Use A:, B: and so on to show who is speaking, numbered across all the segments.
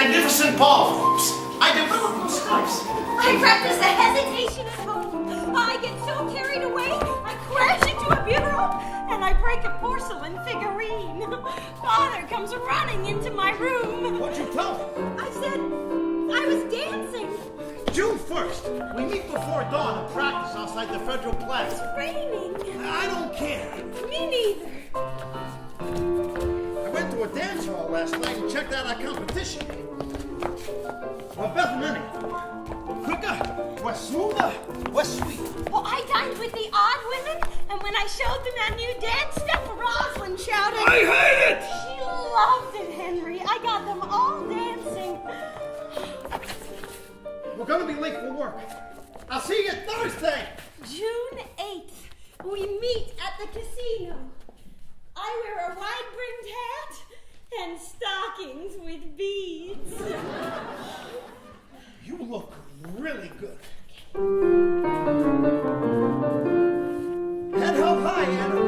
A: magnificent ballrooms. I develop those steps.
B: I practice the hesitation at home. I get so carried away, I crash into a bureau, and I break a porcelain figurine. Father comes running into my room.
A: What'd you tell him?
B: I said I was dancing.
A: June 1st. We meet before dawn and practice outside the Federal Plaza.
B: It's raining.
A: I don't care.
B: Me neither.
A: I went to a dance hall last night and checked out our competition. We're better than anything. We're quicker, we're smoother, we're sweet.
B: Well, I dined with the odd women, and when I showed them that new dance step, Rosalind shouted,
A: I hate it!
B: She loved it, Henry. I got them all dancing.
A: We're gonna be late for work. I'll see you Thursday.
B: June 8th, we meet at the casino. I wear a wide-brimmed hat and stockings with beads.
A: You look really good. Head held high, Anna.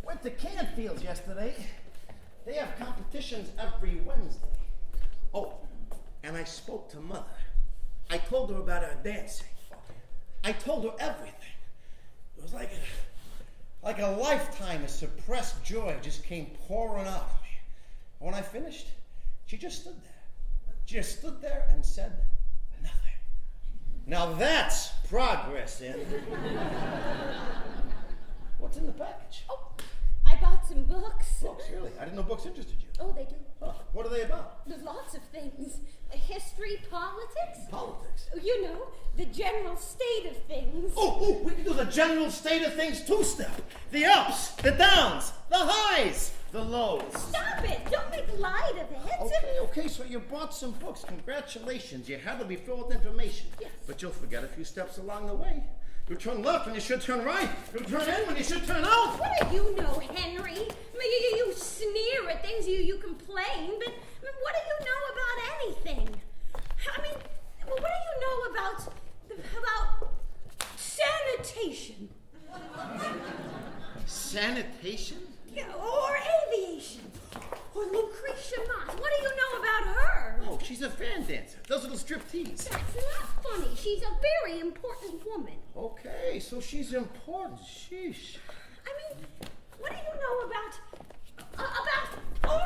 A: Went to Canfield's yesterday. They have competitions every Wednesday. Oh, and I spoke to Mother. I told her about our dancing. I told her everything. It was like Like a lifetime of suppressed joy just came pouring out of me. And when I finished, she just stood there. She just stood there and said nothing. Now that's progress, Anna. What's in the package?
B: Oh, I bought some books.
A: Books, really? I didn't know books interested you.
B: Oh, they do.
A: Huh. What are they about?
B: There's lots of things. History, politics.
A: Politics.
B: You know, the general state of things.
A: Oh, we can do the general state of things two-step. The ups, the downs, the highs, the lows.
B: Stop it! Don't make light of it.
A: Okay, so you bought some books. Congratulations. You had to be filled with information.
B: Yes.
A: But you'll forget a few steps along the way. You turn left when you should turn right. You turn in when you should turn out.
B: What do you know, Henry? I mean, you sneer at things, you complain, but I mean, what do you know about anything? I mean, what do you know about sanitation?
A: Sanitation?
B: Yeah, or aviation? Or Lucretia Mott? What do you know about her?
A: Oh, she's a fan dancer. Does little striptease.
B: That's not funny. She's a very important woman.
A: Okay, so she's important. Sheesh.
B: I mean, what do you know about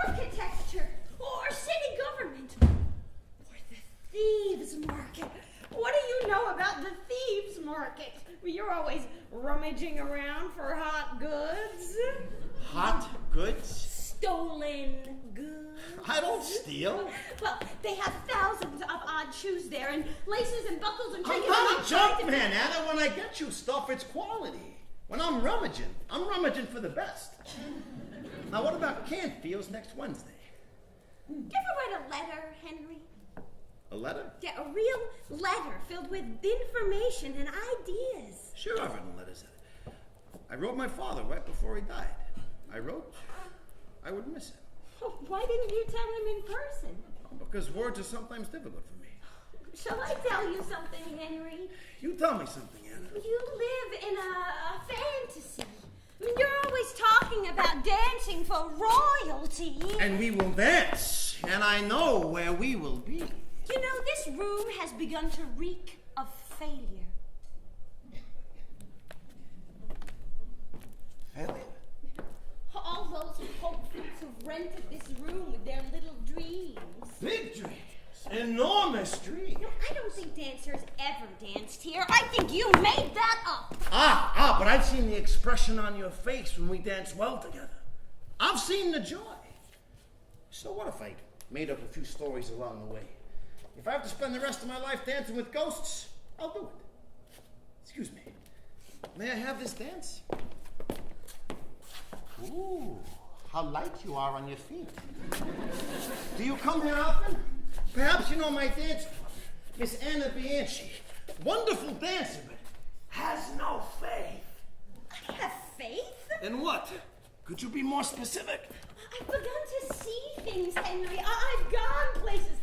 B: architecture or city government or the thieves market? What do you know about the thieves market? You're always rummaging around for hot goods.
A: Hot goods?
B: Stolen goods.
A: I don't steal.
B: Well, they have thousands of odd shoes there, and laces and buckles and
A: I'm
B: trinkets.
A: not a junk man, Anna. When I get you stuff, it's quality. When I'm rummaging for the best. Now, what about Canfield's next Wednesday?
B: Do you ever write a letter, Henry?
A: A letter?
B: Yeah, a real letter filled with information and ideas.
A: Sure, I've written letters. I wrote my father right before he died. I wrote I would miss him.
B: Oh, why didn't you tell him in person?
A: Because words are sometimes difficult for me.
B: Shall I tell you something, Henry?
A: You tell me something, Anna.
B: You live in a fantasy. I mean, you're always talking about dancing for royalty.
A: And we will dance, and I know where we will be.
B: You know, this room has begun to reek of failure.
A: Failure?
B: All those hopefuls who rented this room with their little dreams.
A: Big dreams. Enormous dreams.
B: No, I don't think dancers ever danced here. I think you made that up.
A: But I've seen the expression on your face when we dance well together. I've seen the joy. So what if I made up a few stories along the way? If I have to spend the rest of my life dancing with ghosts, I'll do it. Excuse me. May I have this dance? Ooh, how light you are on your feet. Do you come here often? Perhaps you know my dance partner, Miss Anna Bianchi. Wonderful dancer, but has no faith.
B: I have faith.
A: In what? Could you be more specific?
B: I've begun to see things, Henry. I've gone places.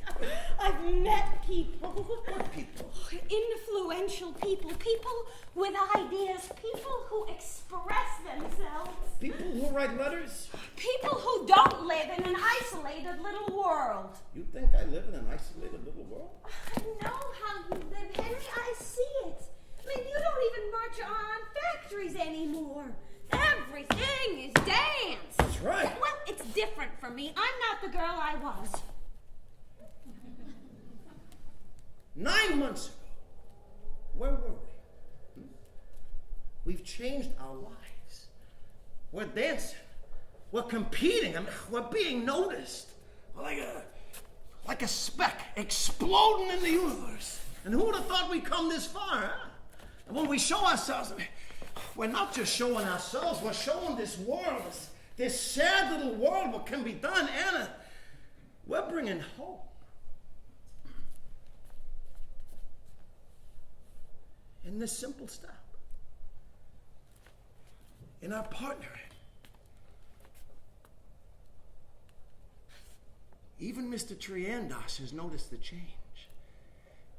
B: I've met people.
A: What people?
B: Influential people. People with ideas. People who express themselves.
A: People who write letters?
B: People who don't live in an isolated little world.
A: You think I live in an isolated little world?
B: I know how you live, Henry. I see it. I mean, you don't even march on factories anymore. Everything is dance.
A: That's right.
B: Well, it's different for me. I'm not the girl I was.
A: 9 months ago, where were we? We've changed our lives. We're dancing. We're competing. I mean, we're being noticed. Like a speck exploding in the universe. And who would have thought we'd come this far, huh? And when we show ourselves, I mean, we're not just showing ourselves, we're showing this world, this sad little world, what can be done. Anna, we're bringing hope. In this simple step. In our partnering. Even Mr. Triandos has noticed the change.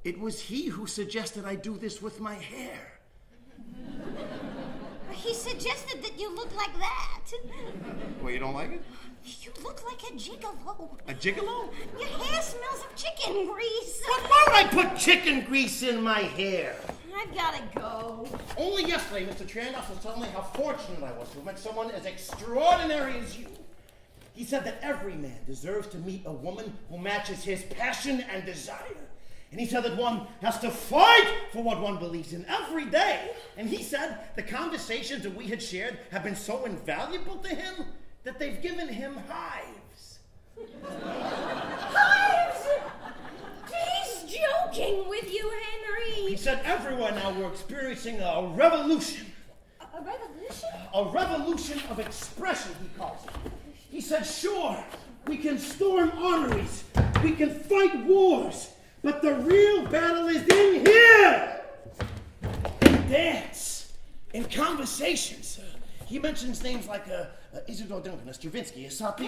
A: It was he who suggested I do this with my hair.
B: He suggested that you look like that.
A: Well, you don't like it?
B: You look like a gigolo.
A: A gigolo?
B: Your hair smells of chicken grease.
A: Why would I put chicken grease in my hair?
B: I've got to go.
A: Only yesterday, Mr. Trandos was telling me how fortunate I was to have met someone as extraordinary as you. He said that every man deserves to meet a woman who matches his passion and desire. And he said that one has to fight for what one believes in every day. And he said the conversations that we had shared have been so invaluable to him that they've given him hives.
B: Hives? He's joking with you, Henry.
A: He said everywhere now we're experiencing a revolution.
B: A revolution?
A: A revolution of expression, he calls it. He said, sure, we can storm armories, we can fight wars, but the real battle is in here! In dance, in conversations. He mentions names like Isidore Duncan, Stravinsky, Satie.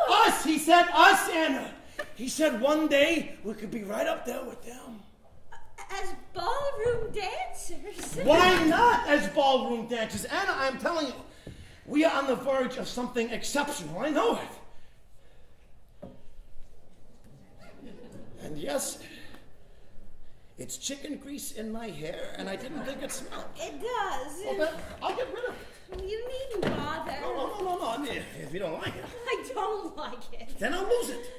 A: Us, he said, us, Anna. He said one day we could be right up there with them.
B: As ballroom dancers?
A: Why not as ballroom dancers? Anna, I'm telling you, we are on the verge of something exceptional. I know it. And yes, it's chicken grease in my hair, and I didn't think it smelled.
B: It does.
A: Well, then, I'll get rid of it.
B: You needn't bother.
A: No. I mean, if you don't like it.
B: I don't like it.
A: Then I'll lose it.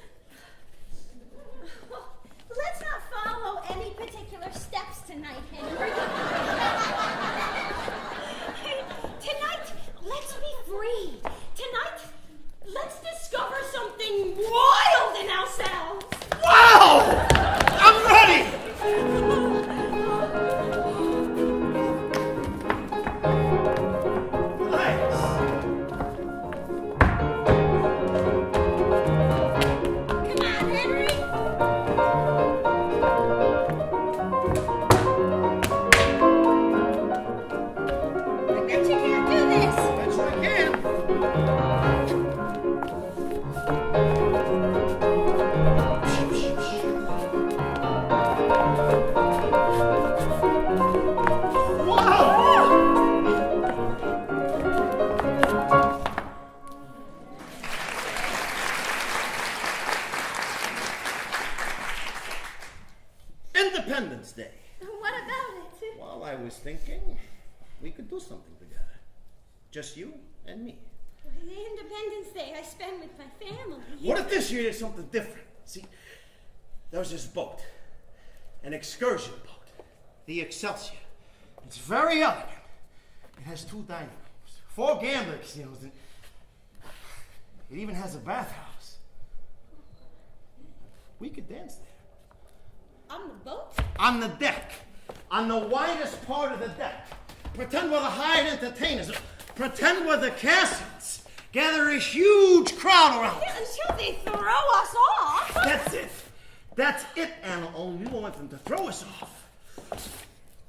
B: Let's not follow any particular steps tonight, Henry. Tonight, let's be free. Tonight, let's discover something wild in ourselves.
A: Wow! I'm ready!
B: Come on, Henry. I bet you can't do this.
A: Bet you I can. Independence Day.
B: What about it?
A: Well, I was thinking we could do something together. Just you and me.
B: The Independence Day I spend with my family.
A: What if this year is something different? See, there was this boat, an excursion boat, the Excelsior. It's very elegant. It has 2 dining rooms, 4 gambling casinos, and it even has a bathhouse. We could dance there.
B: On the boat?
A: On the deck. On the widest part of the deck. Pretend we're the hired entertainers. Pretend we're the Cassians. Gather a huge crowd around.
B: Yeah, until they throw us off.
A: That's it. That's it, Anna. Only we don't want them to throw us off.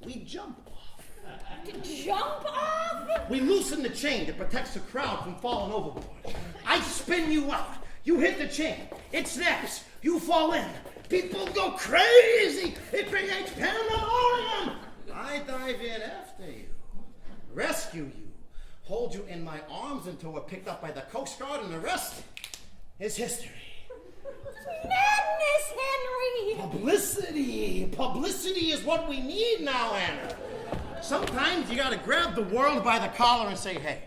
A: We jump off.
B: Jump off?
A: We loosen the chain that protects the crowd from falling overboard. I spin you out. You hit the chain. It snaps. You fall in. People go crazy. It creates pandemonium. I dive in after you, rescue you, hold you in my arms until we're picked up by the Coast Guard, and the rest is history.
B: Madness, Henry!
A: Publicity. Publicity is what we need now, Anna. Sometimes you gotta grab the world by the collar and say, hey,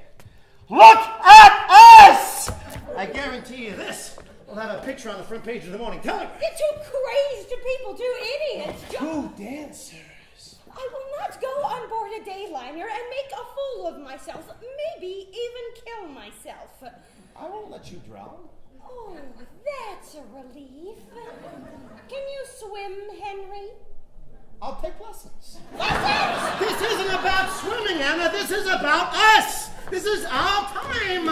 A: look at us! I guarantee you this. We'll have a picture on the front page of the Morning Telegraph.
B: You're too crazed people, 2 idiots.
A: 2 dancers.
B: I will not go on board a dayliner and make a fool of myself. Maybe even kill myself.
A: I won't let you drown.
B: Oh, that's a relief. Can you swim, Henry?
A: I'll take lessons.
B: Lessons?
A: This isn't about swimming, Anna. This is about us. This is our time.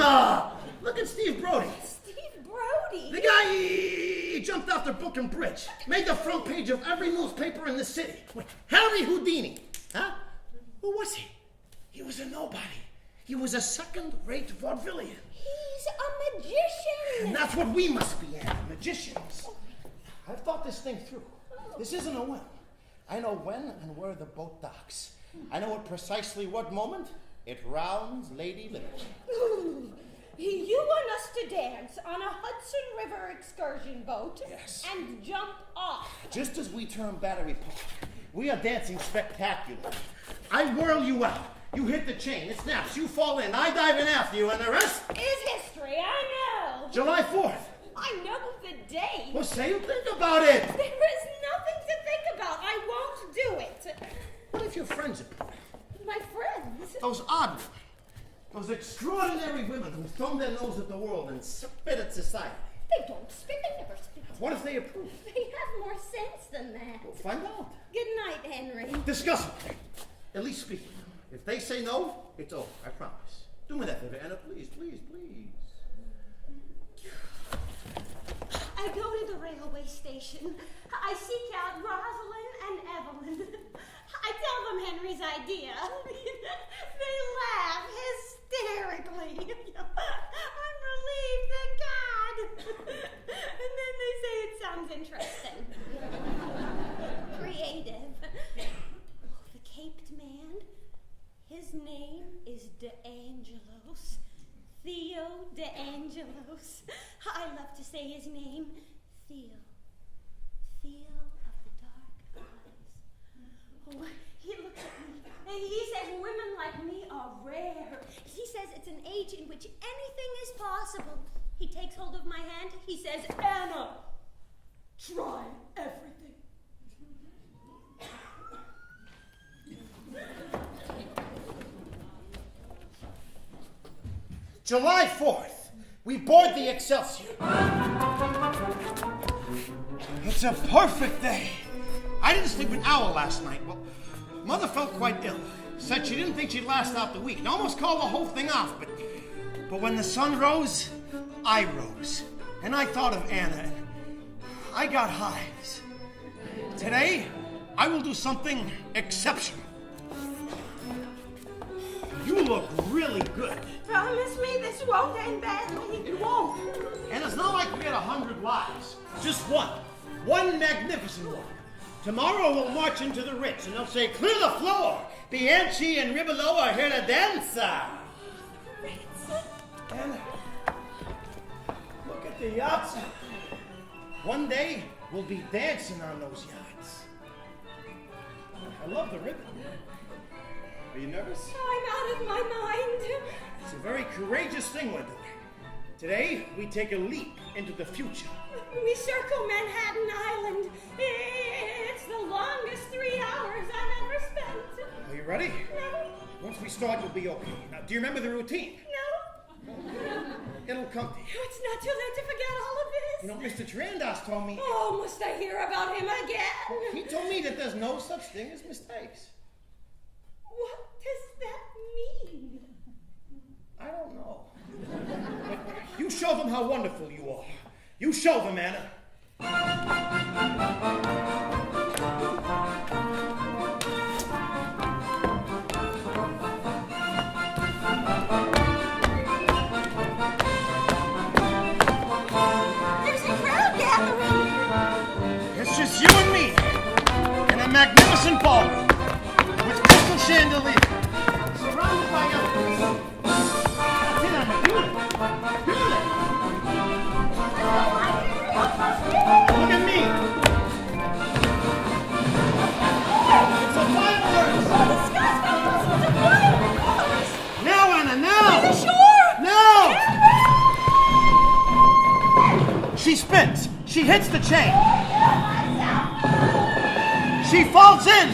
A: Look at Steve Brody.
B: Steve Brody?
A: The guy, he jumped off the Brooklyn Bridge. Made the front page of every newspaper in the city. Harry Houdini. Huh? Who was he? He was a nobody. He was a second-rate vaudevillian.
B: He's a magician.
A: And that's what we must be, Anna, magicians. I've thought this thing through. This isn't a whim. I know when and where the boat docks. I know at precisely what moment it rounds Lady Liberty.
B: Ooh, you want us to dance on a Hudson River excursion boat?
A: Yes.
B: And jump off.
A: Just as we turn Battery Park We are dancing spectacular. I whirl you out. You hit the chain. It snaps. You fall in. I dive in after you, and the rest
B: is history. I know.
A: July 4th.
B: I know the day.
A: Well, say you think about it.
B: There is nothing to think about. I won't do it.
A: What if your friends approve?
B: My friends?
A: Those odd ones. Those extraordinary women who thumb their nose at the world and spit at society.
B: They don't spit. They never spit.
A: What if they approve?
B: They have more sense than that.
A: We'll find out.
B: Good night, Henry.
A: Discuss it. At least speak. If they say no, it's over. I promise. Do me that favor, Anna. Please, please, please.
B: I go to the railway station. I seek out Rosalind and Evelyn. I tell them Henry's idea. They laugh hysterically. I'm relieved, thank God. And then they say it sounds interesting. Creative. Oh, the caped man, his name is DeAngelos. Theo DeAngelos. I love to say his name. Theo. Theo of the dark eyes. Oh, he looks at me and he says women like me are rare. He says it's an age in which anything is possible. He takes hold of my hand. He says, Anna, try everything.
A: July 4th, we board the Excelsior. It's a perfect day. I didn't sleep an hour last night. Well, Mother felt quite ill. Said she didn't think she'd last out the week. And almost called the whole thing off. But when the sun rose, I rose. And I thought of Anna. And I got hives. Today, I will do something exceptional. You look really good.
B: Promise me this won't end badly.
A: It won't. And it's not like we had 100 lives. Just one. One magnificent one. Tomorrow we'll march into the Ritz and they'll say, clear the floor. Bianchi and Ribolo are here to dance. And look at the yachts. One day we'll be dancing on those yachts. I love the ribbon. Are you nervous?
B: I'm out of my mind.
A: It's a very courageous thing we're doing. Today, we take a leap into the future.
B: We circle Manhattan Island. It's the longest 3 hours I've ever spent.
A: Are you ready?
B: No.
A: Once we start, you'll be okay. Now, do you remember the routine?
B: No.
A: It'll come to you.
B: It's not too late to forget all of this.
A: You know, Mr. Trandas told me...
B: Oh, must I hear about him again?
A: He told me that there's no such thing as mistakes.
B: What does that mean?
A: I don't know. But you show them how wonderful you are. You show them, Anna.
B: There's a crowd gathering.
A: It's just you and me in a magnificent ballroom with crystal chandeliers, surrounded by others. That's it, Anna. Do it. Look at me. It's a fireworks.
B: The fireworks.
A: Now, Anna, now.
B: Are you sure?
A: Now. She spins. She hits the chain. She falls in.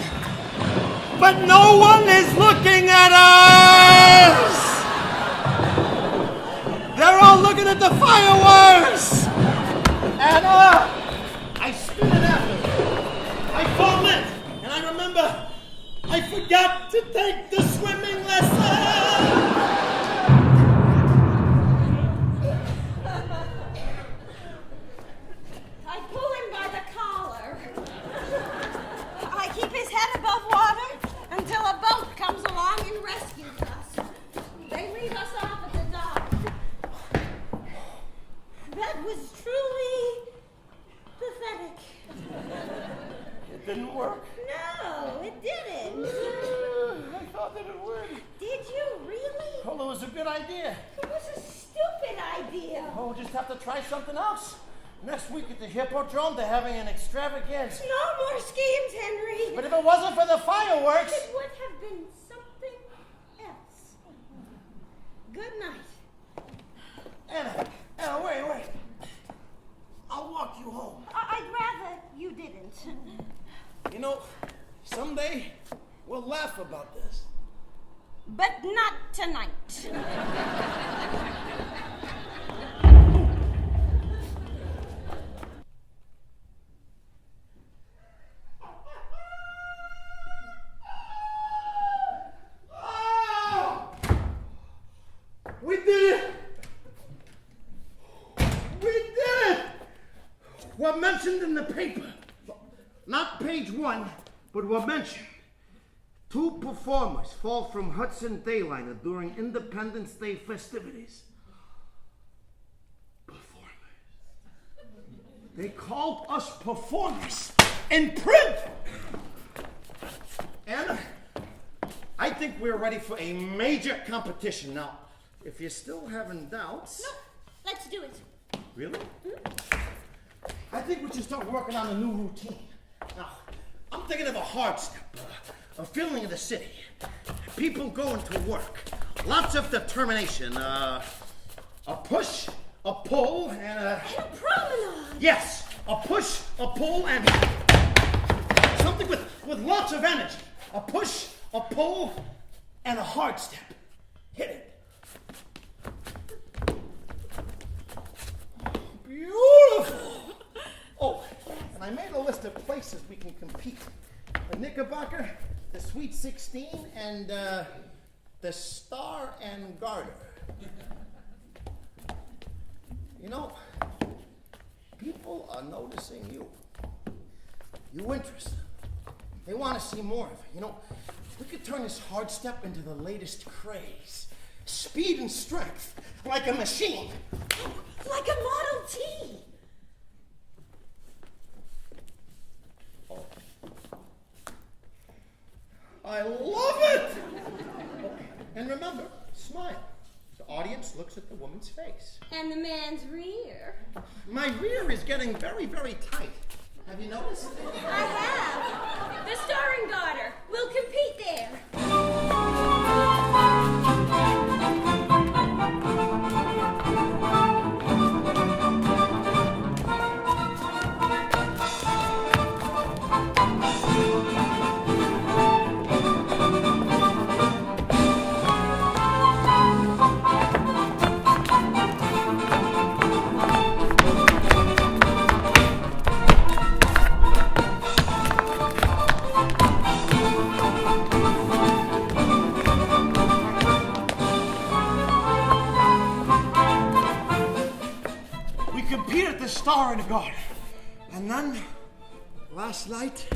A: But no one is looking at us. They're all looking at the fireworks. Anna, I spin it after her. I fall in, and I remember I forgot to take the swimming lesson.
B: I pull him by the collar. I keep his head above water until a boat comes along and rescues us. They leave us off at the dock. That was truly pathetic.
A: It didn't work.
B: No, it didn't.
A: I thought that it would.
B: Did you really?
A: Well, it was a good idea.
B: It was a stupid idea.
A: Oh, we'll just have to try something else. Next week at the Hippodrome, they're having an extravaganza.
B: No more schemes, Henry.
A: But if it wasn't for the fireworks...
B: It would have been something else. Good night.
A: Anna, wait. I'll walk you home.
B: I'd rather you didn't.
A: You know, someday we'll laugh about this.
B: But not tonight.
A: We did it! We're mentioned in the paper. Not page 1, but we're mentioned. 2 performers fall from Hudson Dayliner during Independence Day festivities. Performers. They called us performers in print! And I think we're ready for a major competition. Now, if you're still having doubts...
B: No, let's do it.
A: Really? I think we should start working on a new routine. Now, I'm thinking of a hard step, a feeling of the city. People going to work. Lots of determination. A push, a pull, and a...
B: And a promenade.
A: Yes, a push, a pull, and... something with lots of energy. A push, a pull, and a hard step. Hit it. Beautiful! Oh, and I made a list of places we can compete. The Knickerbocker, the Sweet 16, and the Star and Garter. You know, people are noticing you. You interest them. They want to see more of it. You know, we could turn this hard step into the latest craze. Speed and strength, like a machine.
B: Like a Model T.
A: Oh. I love it! And remember, smile. The audience looks at the woman's face.
B: And the man's rear.
A: My rear is getting very, very tight. Have you noticed?
B: I have. The Star and Garter. We'll compete there.
A: Star and Garter. And then, last night,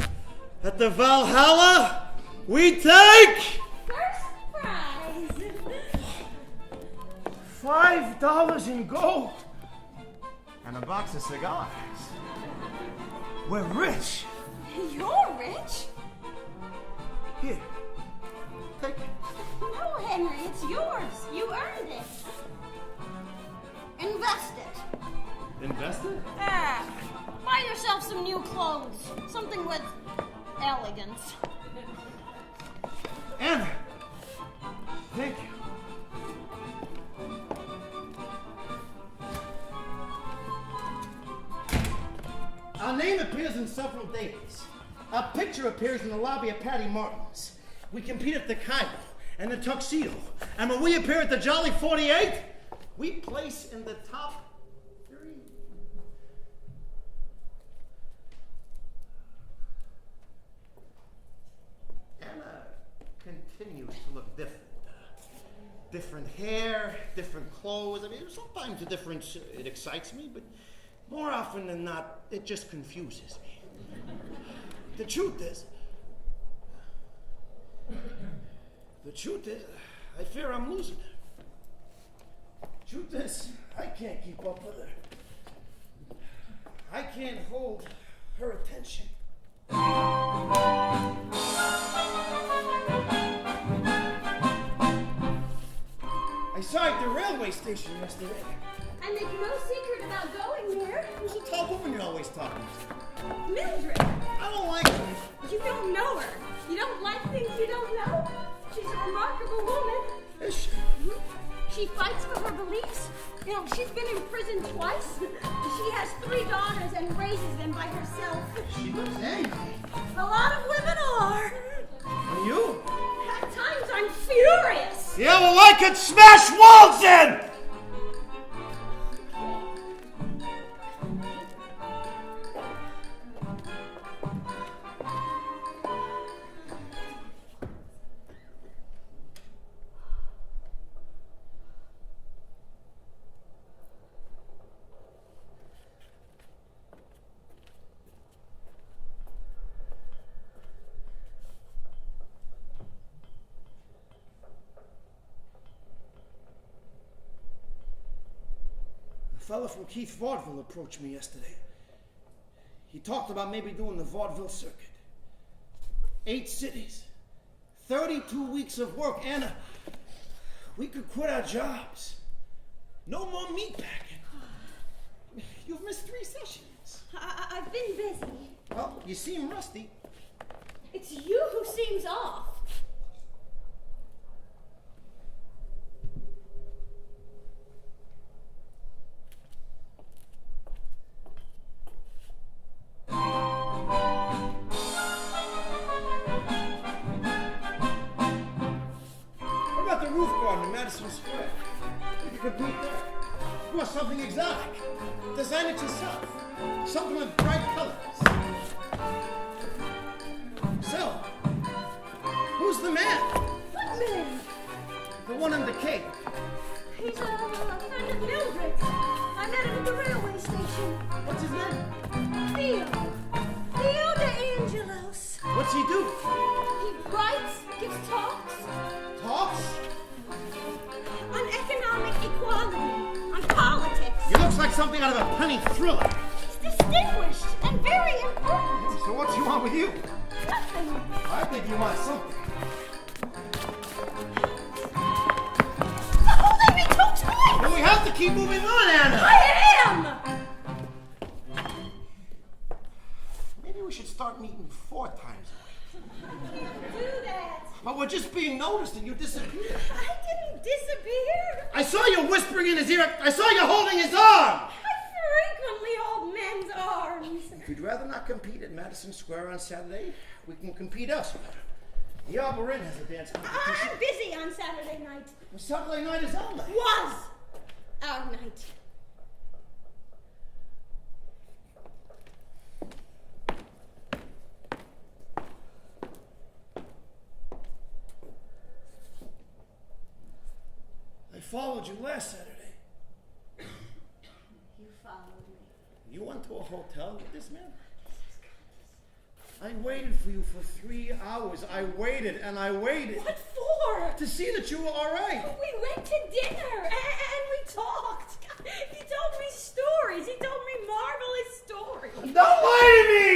A: at the Valhalla, we take...
B: First prize.
A: $5 in gold. And a box of cigars. We're rich.
B: You're rich?
A: Here, take it.
B: No, Henry, it's yours. You earned it. Invest it.
A: Invest it?
B: Buy yourself some new clothes. Something with elegance.
A: Anna, thank you. Our name appears in several dailies. Our picture appears in the lobby of Patty Martin's. We compete at the Cairo and the Tuxedo. And when we appear at the Jolly 48, we place in the top 3. Anna continues to look different. Different hair, different clothes. I mean, sometimes the difference, it excites me, but more often than not, it just confuses me. The truth is, I fear I'm losing her. Truth is, I can't keep up with her. I can't hold her attention. I saw her at the railway station yesterday.
B: and make no secret about going there.
A: Who's the tall woman you're always talking to?
B: Mildred.
A: I don't like her.
B: You don't know her. You don't like things you don't know. She's a remarkable woman.
A: Is she?
B: She fights for her beliefs. You know, she's been in prison twice. She has 3 daughters and raises them by herself.
A: She looks angry.
B: A lot of women are.
A: And you?
B: At times I'm furious.
A: Yeah, well, I could smash walls in! A fella from Keith Vaudeville approached me yesterday. He talked about maybe doing the vaudeville circuit. 8 cities, 32 weeks of work, and we could quit our jobs. No more meatpacking. You've missed 3 sessions.
B: I've been busy.
A: Well, you seem rusty.
B: It's you who seems off.
A: Roof garden in Madison Square. You could beat that. You want something exotic. Design it yourself. Something with bright colors. So, who's the man?
B: What man?
A: The one in the cape.
B: He's a friend of Mildred's. I met him at the railway station.
A: What's his name?
B: Theo. Theo De Angelos.
A: What's he do?
B: He writes, gives talks.
A: Talks?
B: On economic equality, on politics.
A: He looks like something out of a penny thriller.
B: He's distinguished and very important.
A: So what's he want with you?
B: Nothing.
A: I think you want something.
B: Oh, let me talk twice.
A: Well, we have to keep moving on, Anna.
B: I am.
A: Maybe we should start meeting 4 times a week.
B: I can't do that.
A: But we're just being noticed and you disappeared.
B: I didn't disappear.
A: I saw you whispering in his ear. I saw you holding his arm.
B: I frequently hold men's arms.
A: If you'd rather not compete at Madison Square on Saturday, we can compete elsewhere. The Arbor Inn has a dance competition.
B: I'm busy on Saturday night.
A: Well, Saturday night is our night.
B: Was our night.
A: I followed you last Saturday.
B: You followed me.
A: You went to a hotel with this man? I waited for you for 3 hours. I waited and I waited.
B: What for?
A: To see that you were all right.
B: We went to dinner and we talked. He told me stories. He told me marvelous stories.
A: Don't lie to me!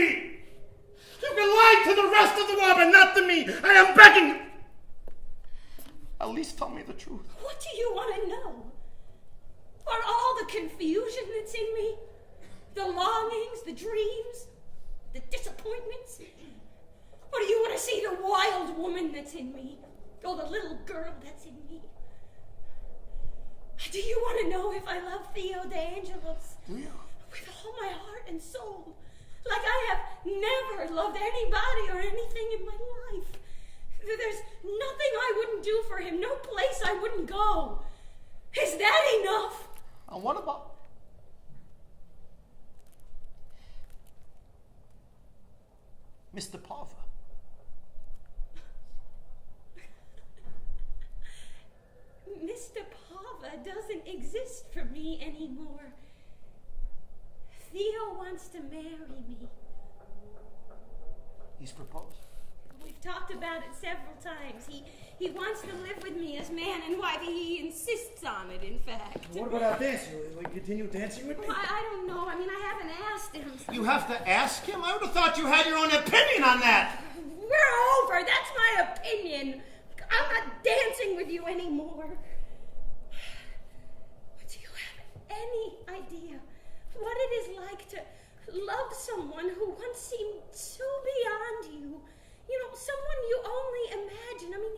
A: You can lie to the rest of the world, but not to me. I am begging you. At least tell me the truth.
B: What do you want to know? Are all the confusion that's in me? The longings, the dreams, the disappointments? Or do you want to see the wild woman that's in me? Or the little girl that's in me? Do you want to know if I love Theo De Angelos?
A: Do you?
B: With all my heart and soul. Like I have never loved anybody or anything in my life. There's nothing I wouldn't do for him, no place I wouldn't go. Is that enough?
A: And what about Mr. Pava?
B: Mr. Pava doesn't exist for me anymore. Theo wants to marry me.
A: He's proposed.
B: We've talked about it several times. He wants to live with me as man and wife. He insists on it, in fact.
A: What about our dancing? Will you continue dancing with me?
B: Well, I don't know. I mean, I haven't asked him.
A: You have to ask him? I would have thought you had your own opinion on that.
B: We're over. That's my opinion. I'm not dancing with you anymore. Do you have any love someone who once seemed so beyond you. You know, someone you only imagine. I mean,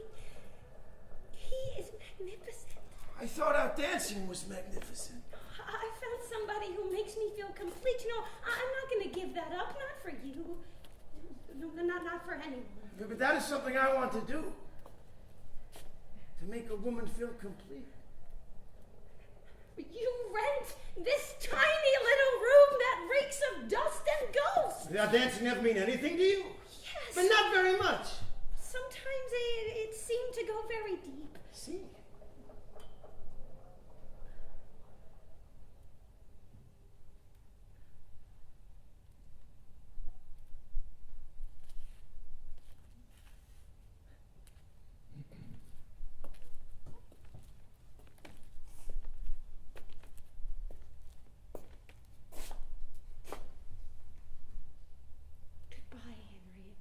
B: he is magnificent.
A: I thought our dancing was magnificent.
B: I found somebody who makes me feel complete. You know, I'm not going to give that up. Not for you. No, not for anyone.
A: Yeah, but that is something I want to do. To make a woman feel complete.
B: You rent this tiny little room that reeks of dust and ghosts.
A: Did our dancing never mean anything to you?
B: Yes.
A: But not very much.
B: Sometimes it seemed to go very deep.
A: See?
B: Goodbye, Henry.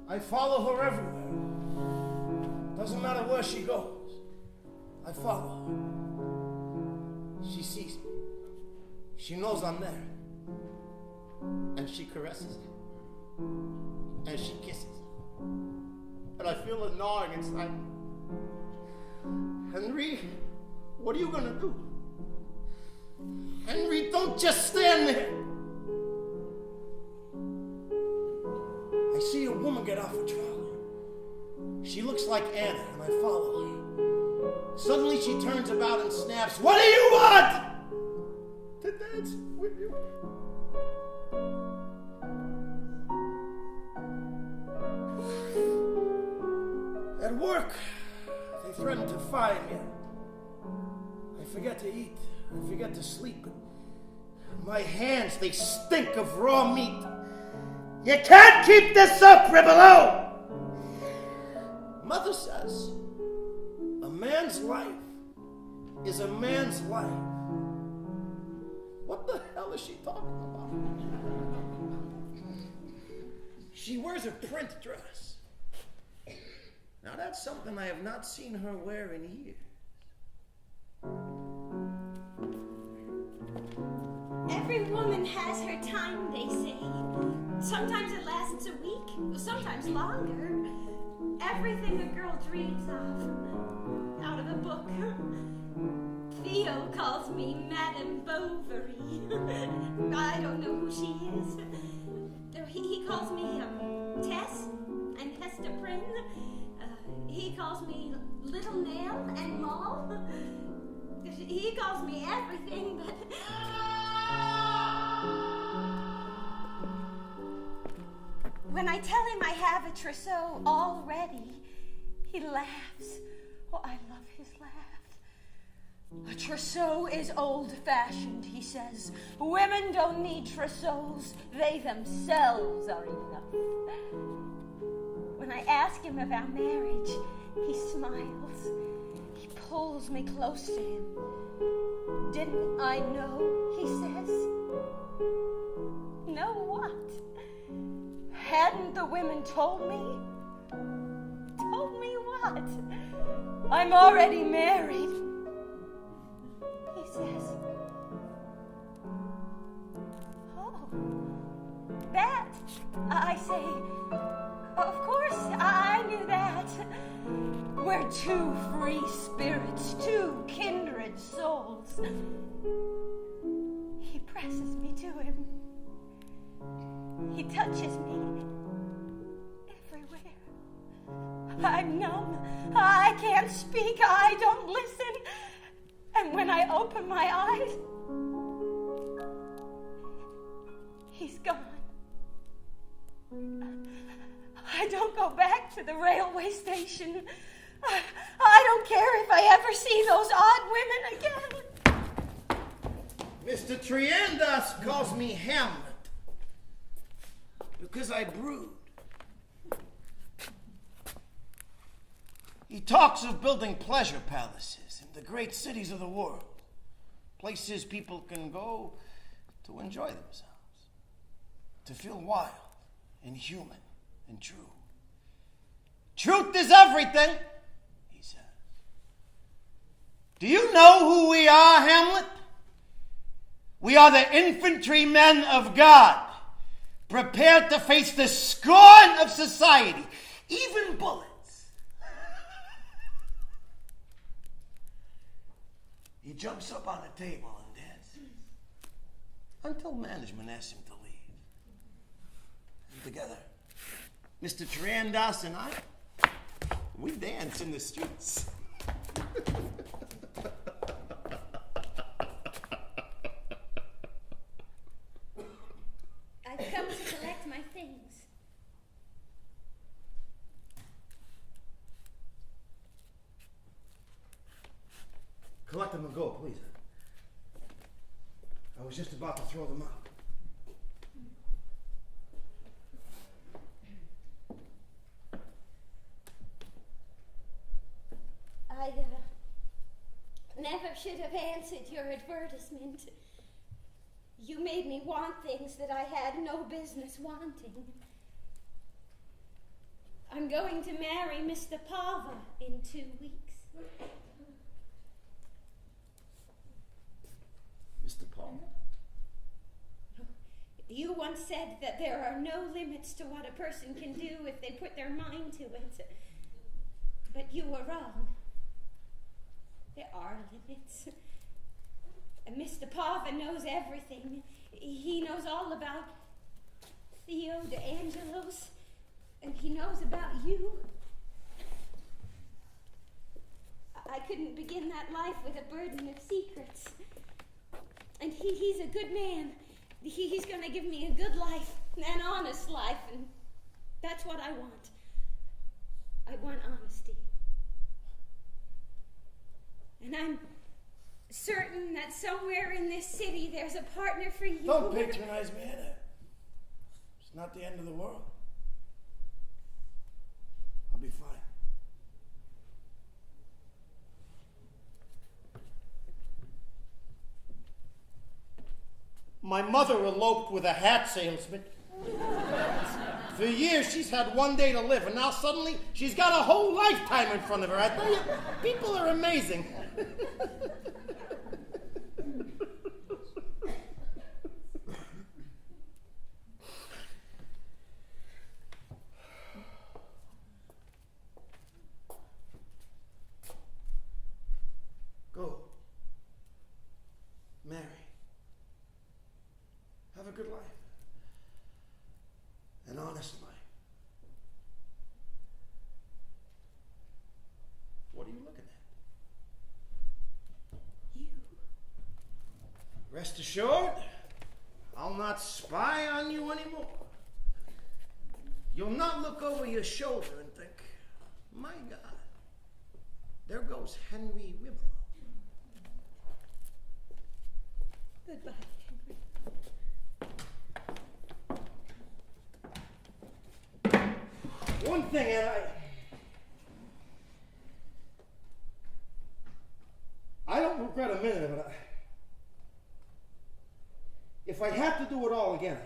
B: I follow her everywhere. Doesn't matter where she goes. I follow her. She sees me. She knows I'm there. And she caresses me. And she kisses me. And I feel a gnawing inside me. Henry, what are you gonna do? Henry, don't just stand there. I see a woman get off a trolley. She looks like Anna, and I follow her. Suddenly she turns about and snaps, "What do you want?" "To dance with you." At work, they threaten to fire me. I forget to eat. I forget to sleep. My hands, they stink of raw meat. You can't keep this up, Ribbelow! Mother says, a man's life is a man's life. What the hell is she talking about? She wears a print dress. Now that's something I have not seen her wear in years. Every woman has her time, they say. Sometimes it lasts a week, sometimes longer. Everything a girl dreams of, out of a book. Theo calls me Madame Bovary. I don't know who she is. He calls me Tess and Hester Prynne. He calls me Little Nail and Moll. He calls me everything, but... When I tell him I have a trousseau already, he laughs. Oh, I love his laugh. A trousseau is old-fashioned, he says. Women don't need trousseaux. They themselves are enough. When I ask him of our marriage, he smiles. He pulls me close to him. Didn't I know, he says. Know what? Hadn't the women told me? Told me what? I'm already married. He says, oh, that, I say, of course, I knew that. We're two free spirits, two kindred souls. He presses me to him. He touches me everywhere. I'm numb. I can't speak. I don't listen. And when I open my eyes, he's gone. I don't go back to the railway station. I don't care if I ever see those odd women again.
A: Mr. Triandas calls me Hamlet because I brood. He talks of building pleasure palaces in the great cities of the world, places people can go to enjoy themselves, to feel wild and human and true. Truth is everything, he says. Do you know who we are, Hamlet? We are the infantrymen of God, prepared to face the scorn of society, even bullets. He jumps up on the table and dances until management asks him to leave. And together, Mr. Triandas and I, we dance in the streets.
B: I've come to collect my things.
A: Collect them and go, please. I was just about to throw them out.
B: I never should have answered your advertisement. You made me want things that I had no business wanting. I'm going to marry Mr. Pava in 2 weeks.
A: Mr. Paul?
B: You once said that there are no limits to what a person can do if they put their mind to it. But you were wrong. There are limits. And Mr. Pava knows everything. He knows all about Theo de Angelos, and he knows about you. I couldn't begin that life with a burden of secrets. And he's a good man. He's going to give me a good life, an honest life, and that's what I want. I want honesty. And I'm certain that somewhere in this city there's a partner for you.
A: Don't patronize me, Anna. It's not the end of the world. I'll be fine. My mother eloped with a hat salesman. For years, she's had one day to live, and now suddenly she's got a whole lifetime in front of her. I tell you, people are amazing. Go. Marry. Have a good life. An honest life. What are you looking at?
B: You.
A: Rest assured, I'll not spy on you anymore. You'll not look over your shoulder and think, my God, there goes Henry Wibelow.
B: Goodbye, Henry.
A: One thing, and I don't regret a minute of it. If I had to do it all again,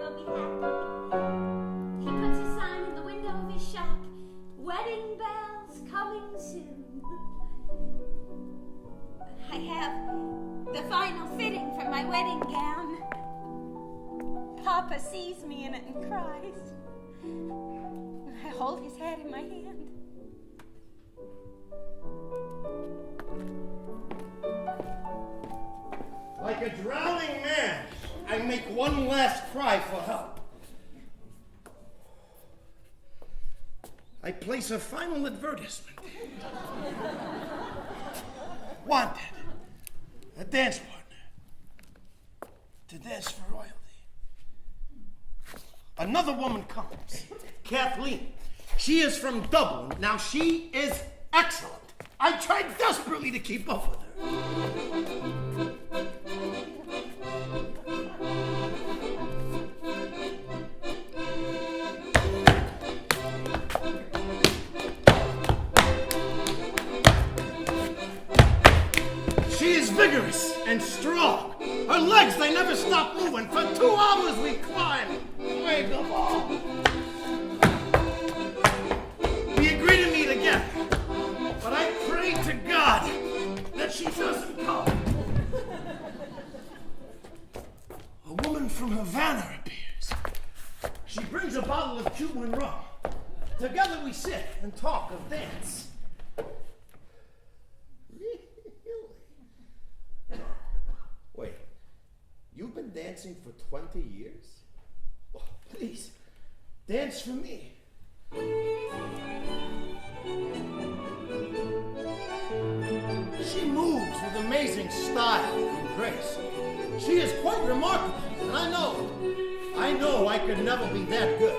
B: will be happy. He puts a sign in the window of his shop. Wedding bells coming soon. I have the final fitting for my wedding gown. Papa sees me in it and cries. I hold his head in my hand.
A: Like a drowning man, I make one last cry for help. I place a final advertisement. Wanted. A dance partner. To dance for royalty. Another woman comes. Kathleen. She is from Dublin. Now she is excellent. I tried desperately to keep up with her. She is vigorous and strong. Her legs, they never stop moving. For 2 hours we climb. Wave the ball. We agree to meet again. But I pray to God that she doesn't come. A woman from Havana appears. She brings a bottle of Cuban rum. Together we sit and talk of dance. Wait, you've been dancing for 20 years? Oh, please, dance for me. She moves with amazing style and grace. She is quite remarkable, and I know I could never be that good.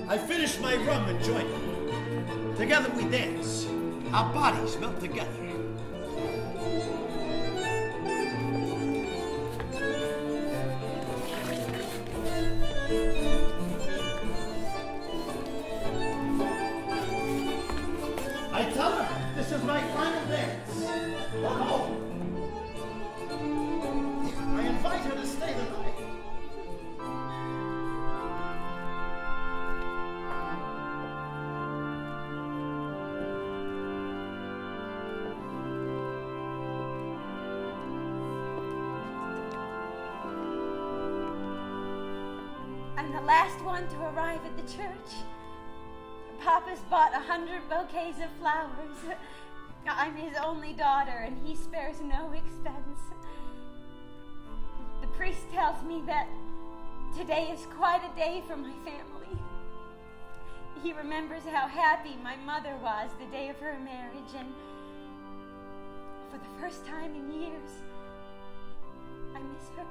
A: I finish my rum and join her. Together we dance. Our bodies melt together. I tell her this is my final dance. Oh. I invite her to stay the night.
B: I'm the last one to arrive at the church. Papa's bought 100 bouquets of flowers. I'm his only daughter, and he spares no expense. The priest tells me that today is quite a day for my family. He remembers how happy my mother was the day of her marriage, and for the first time in years, I miss her.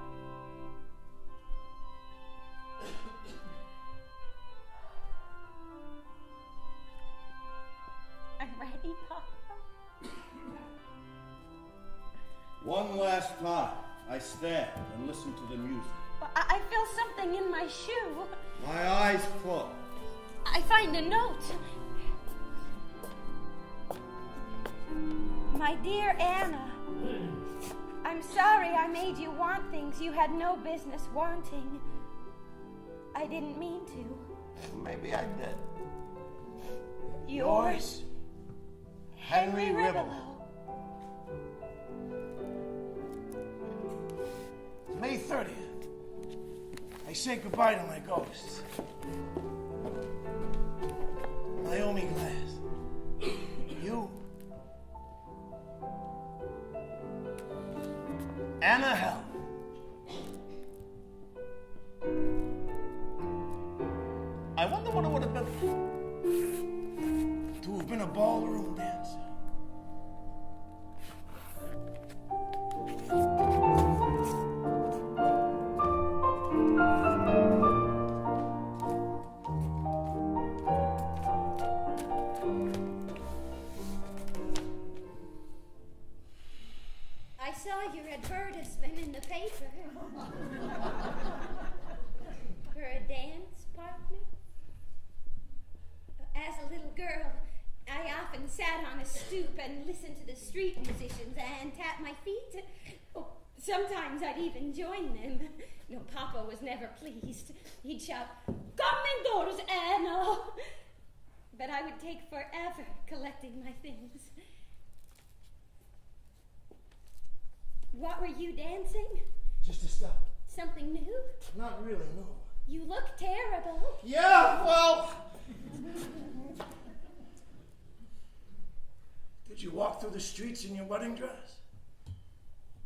B: I'm ready, Papa.
A: One last time, I stand and listen to the music.
B: I feel something in my shoe.
A: My eyes closed.
B: I find a note. My dear Anna, I'm sorry I made you want things you had no business wanting. I didn't mean to.
A: Maybe I did.
B: Yours, Henry Ribelow.
A: May 30th. I say goodbye to my ghosts. Naomi Glass. You. Anna Hell. I wonder what it would have been to have been a ballroom dancer.
B: I saw your advertisement in the paper. For a dance partner? As a little girl, I often sat on a stoop and listened to the street musicians and tapped my feet. Oh, Sometimes I'd even join them. No, Papa was never pleased. He'd shout, "Come indoors, Anna!" But I would take forever collecting my things. What were you dancing?
A: Just a step.
B: Something new?
A: Not really, no.
B: You look terrible.
A: Yeah, well... Did you walk through the streets in your wedding dress?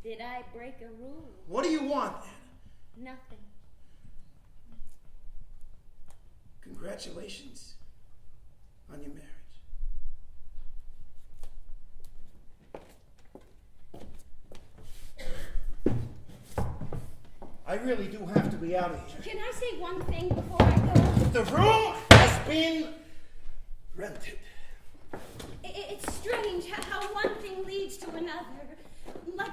B: Did I break a rule?
A: What do you want, then?
B: Nothing.
A: Congratulations on your marriage. I really do have to be out of here.
B: Can I say one thing before I go?
A: The room has been rented.
B: It's strange how one thing leads to another. Like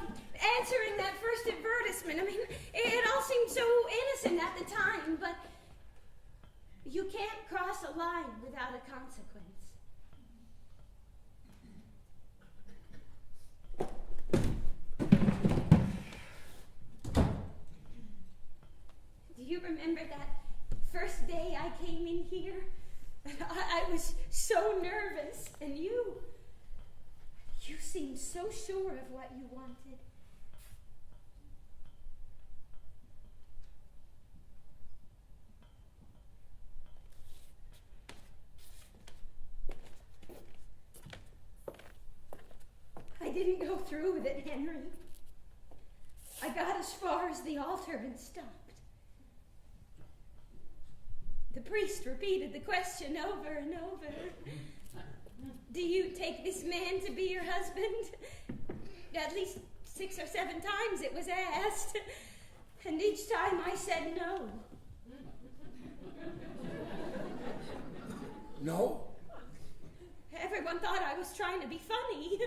B: answering that first advertisement. I mean, it all seemed so innocent at the time, but you can't cross a line without a consequence. Do you remember that first day I came in here? I was so nervous, and you seemed so sure of what you wanted. I didn't go through with it, Henry. I got as far as the altar and stopped. The priest repeated the question over and over. Do you take this man to be your husband? At least 6 or 7 times it was asked. And each time I said no.
A: No?
B: Everyone thought I was trying to be funny.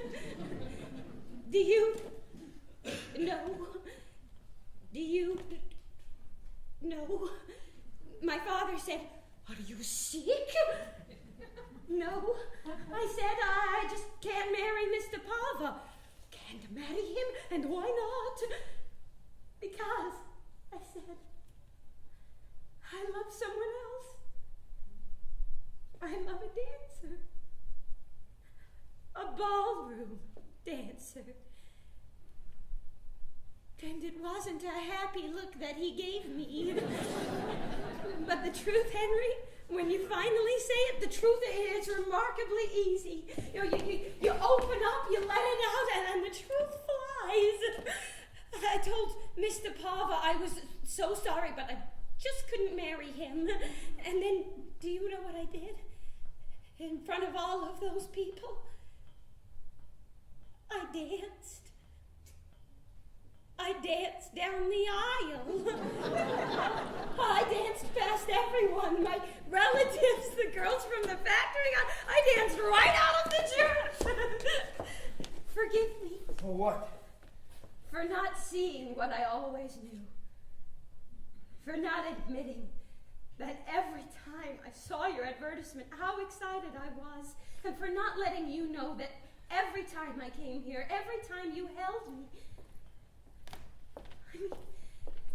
B: Do you... No. Do you... No. My father said, "Are you sick?" No. I said, I just can't marry Mr. Pava. Can't marry him, and why not? Because, I said, I love someone else. I love a dancer. A ballroom dancer. And it wasn't a happy look that he gave me. But the truth, Henry, when you finally say it, the truth is remarkably easy. You open up, you let it out, and the truth flies. I told Mr. Pava I was so sorry, but I just couldn't marry him. And then, do you know what I did? In front of all of those people, I danced. I danced down the aisle. I danced past everyone, my relatives, the girls from the factory. I danced right out of the church. Forgive me.
A: For what?
B: For not seeing what I always knew. For not admitting that every time I saw your advertisement, how excited I was. And for not letting you know that every time I came here, every time you held me,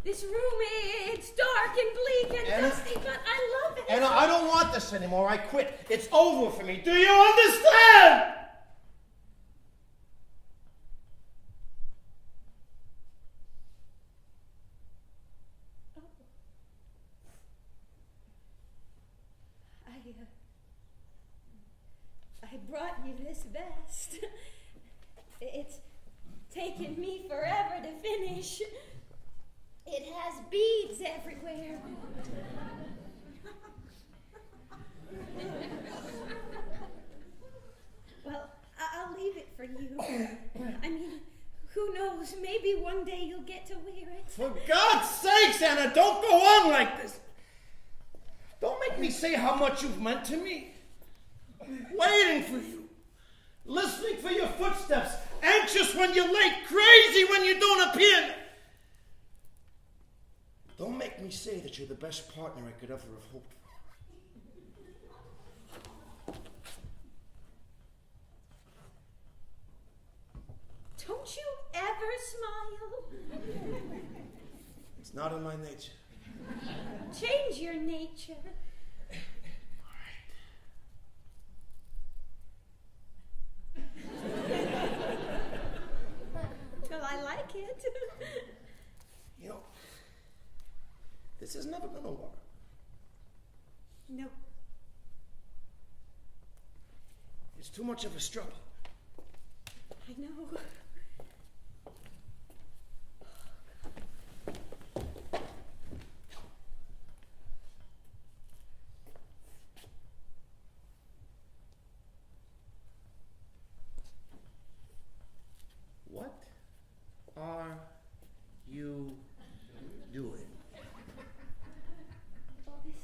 B: this room, it's dark and bleak and
A: Anna?
B: dusty, but I love it.
A: Anna, I don't want this anymore. I quit. It's over for me. Do you understand?
B: Oh. I brought you this vest. It's taken me forever to finish. It has beads everywhere. Well, I'll leave it for you. I mean, who knows? Maybe one day you'll get to wear it.
A: For God's sakes, Anna, don't go on like this. Don't make me say how much you've meant to me. Waiting for you. Listening for your footsteps. Anxious when you're late. Crazy when you don't appear. Don't make me say that you're the best partner I could ever have hoped for.
B: Don't you ever smile?
A: It's not in my nature.
B: Change your nature. Well, I like it.
A: You know, this is never gonna work.
B: No.
A: It's too much of a struggle.
B: I know.
A: What are you doing?
B: Well, this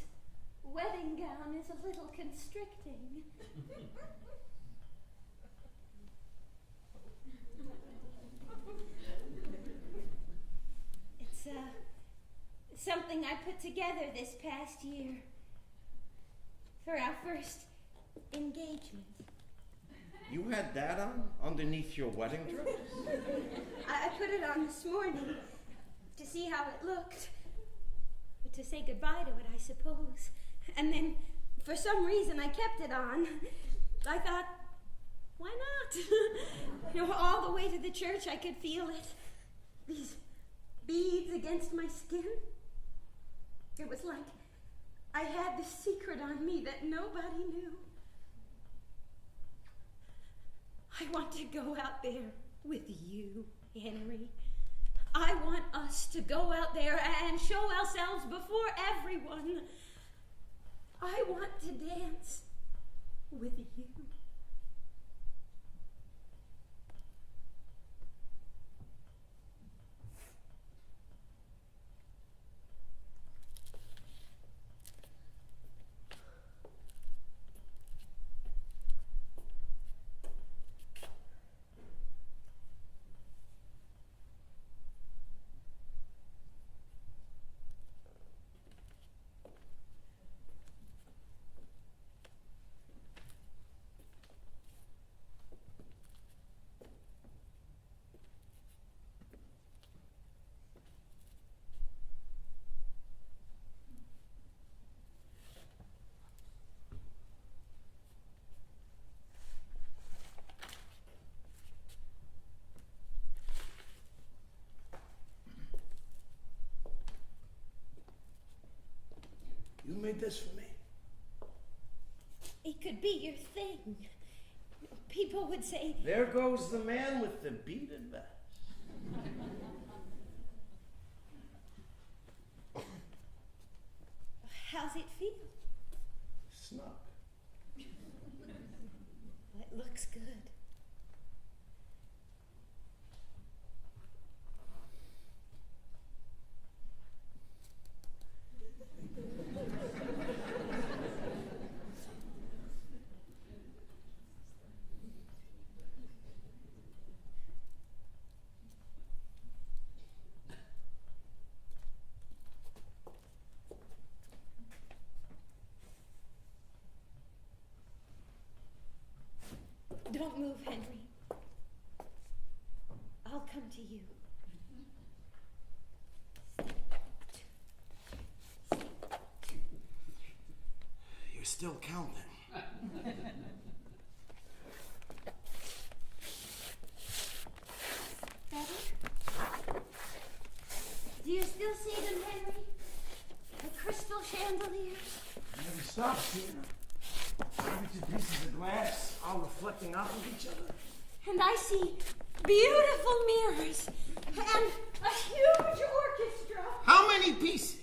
B: wedding gown is a little constricting. It's something I put together this past year for our first engagement.
A: You had that on underneath your wedding dress?
B: I put it on this morning to see how it looked, to say goodbye to it, I suppose. And then, for some reason, I kept it on. I thought, why not? You know, all the way to the church, I could feel it. These beads against my skin. It was like I had this secret on me that nobody knew. I want to go out there with you, Henry. I want us to go out there and show ourselves before everyone. I want to dance with you.
A: You made this for me.
B: It could be your thing. People would say,
A: There goes the man with the beaded vest.
B: how's it feel?
A: Snug.
B: It looks good. Don't move, Henry. I'll come to you.
A: You're still counting.
B: Better? Do you still see them, Henry? The crystal chandeliers?
A: Never stop, Tina. Every two pieces of glass, all reflecting off of each other.
B: And I see beautiful mirrors and a huge orchestra.
A: How many pieces?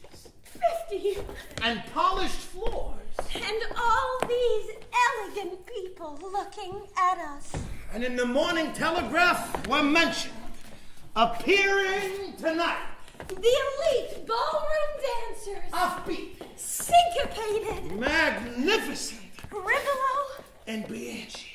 B: 50.
A: And polished floors.
B: And all these elegant people looking at us.
A: And in the Morning Telegraph, we're mentioned. Appearing tonight.
B: The elite ballroom dancers.
A: Offbeat.
B: Syncopated.
A: Magnificent.
B: Rivolo.
A: And Bianchi.